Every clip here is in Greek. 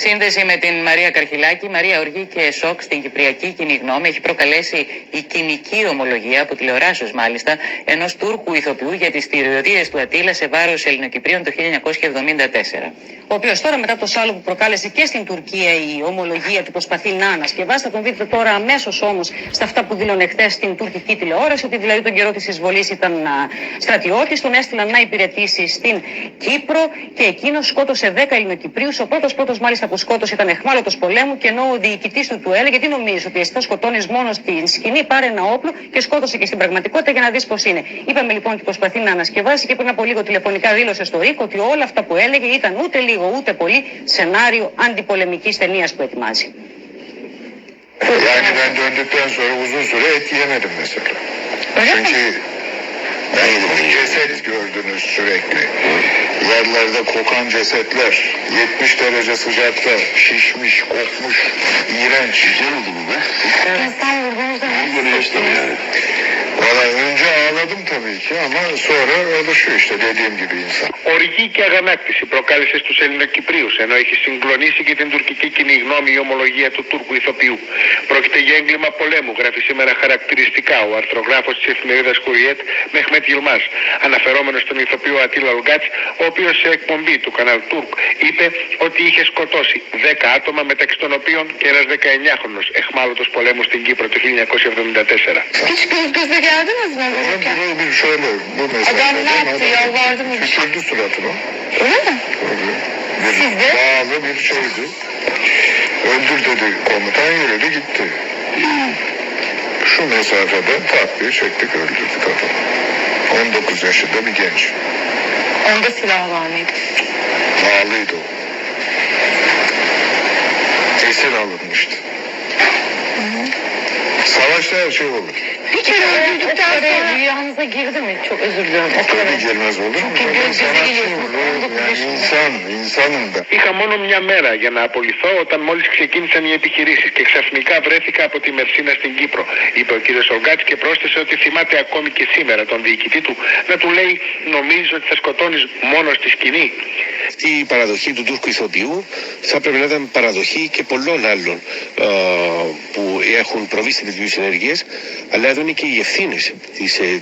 Σύνδεση με την Μαρία Καρχιλάκη. Μαρία, οργή και σοκ στην κυπριακή κοινή γνώμη έχει προκαλέσει η κοινική ομολογία, από τηλεοράσεως μάλιστα, ενός Τούρκου ηθοποιού για τις θηριωδίες του Αττήλα σε βάρος Ελληνοκυπρίων το 1974. Ο οποίος τώρα, μετά το σάλο που προκάλεσε και στην Τουρκία η ομολογία του, προσπαθεί να ανασκευάσει. Θα τον δείτε τώρα αμέσως όμως στα αυτά που δήλωνε χθες στην τουρκική τηλεόραση, ότι δηλαδή τον καιρό της εισβολής ήταν στρατιώτης, τον έστειλαν να υπηρετήσει στην Κύπρο και εκείνος σκότωσε 10 Ελληνοκυπρίους. Ο πρώτος μάλιστα που σκότωσε ήταν αιχμάλωτος πολέμου, και ενώ ο διοικητής του έλεγε: τι νομίζεις, ότι εσύ θα σκοτώνεις μόνο στην σκηνή, πάρε ένα όπλο, και σκότωσε και στην πραγματικότητα για να δεις πώς είναι. Είπαμε λοιπόν ότι προσπαθεί να ανασκευάσει, και πριν από λίγο τηλεφωνικά δήλωσε στο ΡΙΚ ότι όλα αυτά που έλεγε ήταν ούτε λίγο ούτε πολύ σενάριο αντιπολεμικής ταινίας που ετοιμάζει. Yani ben döndükten sonra uzun süre et yemedim mesela. Çünkü ceset gördünüz sürekli. Yerlerde kokan cesetler, 70 derece sıcakta, şişmiş, kokmuş, iğrenç. Güzel oldu bu be. İnsan vurgunuz da yani. Valla önce ağladım tabii ki ama sonra alışıyor işte dediğim gibi insan. Οργή και αγανάκτηση προκάλεσε στους Ελληνοκυπρίους, ενώ έχει συγκλονίσει και την τουρκική κοινή γνώμη η ομολογία του Τούρκου ηθοποιού. Πρόκειται για έγκλημα πολέμου, γράφει σήμερα χαρακτηριστικά ο αρθρογράφος της εφημερίδας Χουριέτ, Μεχμέτ Γιλμάς, αναφερόμενος στον ηθοποιό Αττήλα Ολγκάτς, ο οποίος σε εκπομπή του κανάλ Τούρκ είπε ότι είχε σκοτώσει 10 άτομα, μεταξύ των οποίων και ένας 19χρονος αιχμάλωτος πολέμου στην Κύπρο το 1974. Hiç göz göze geldiniz mi? Ama bir şöyle bu mesela. Adam ne yaptı, yalvardı mı? Tükürdü suratına. Öyle mi? Bir Siz de? bağlı bir şeydi. Öldür dedi komutan, yürüdü gitti. Şu mesafede tak diye çektik, öldürdük adamı. 19 yaşında bir genç. Onda silah var mıydı? Bağlıydı o. Esir alınmıştı. Savaşta her şey olur. Bir kere öldürdükten sonra rüyanıza girdi mi? Çok özür diliyorum. Tabii girmez olur mu? Çünkü göz göze Sanatçıyım, geliyorsunuz. yani insanım da. Είχα μόνο μια μέρα για να απολυθώ όταν μόλις ξεκίνησαν οι επιχειρήσεις και ξαφνικά βρέθηκα από τη Μερσίνα στην Κύπρο, είπε ο κύριος Ολγκάτς, και πρόσθεσε ότι θυμάται ακόμη και σήμερα τον διοικητή του να του λέει: νομίζεις ότι θα σκοτώνεις μόνο στη σκηνή? Η παραδοχή του Τούρκου ηθοποιού θα πρέπει να ήταν παραδοχή και πολλών άλλων που έχουν προβεί σε τέτοιες ενέργειες, αλλά εδώ είναι και οι ευθύνες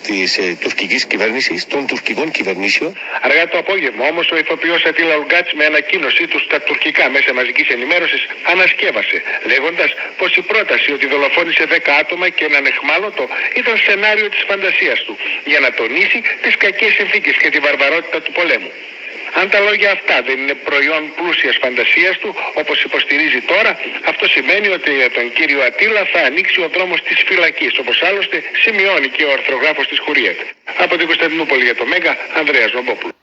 της τουρκικής κυβέρνησης, των τουρκικών κυβερνήσεων. Αργά το απόγευμα όμως ο ηθοποιός Αττήλα Ολγκάτς, με ανακοίνωσή του στα τουρκικά μέσα μαζικής ενημέρωσης, ανασκεύασε, λέγοντας πως η πρόταση ότι δολοφόνησε 10 άτομα και έναν αιχμάλωτο ήταν σενάριο της φαντασίας του, για να τονίσει τις κακές συνθήκες και τη βαρβαρότητα του πολέμου. Αν τα λόγια αυτά δεν είναι προϊόν πλούσιας φαντασίας του, όπως υποστηρίζει τώρα, αυτό σημαίνει ότι για τον κύριο Αττήλα θα ανοίξει ο δρόμος της φυλακής, όπως άλλωστε σημειώνει και ο αρθρογράφος της Χουριέτ. Από την Κωνσταντινούπολη για το Μέγκα, Ανδρέας Νομπόπουλος.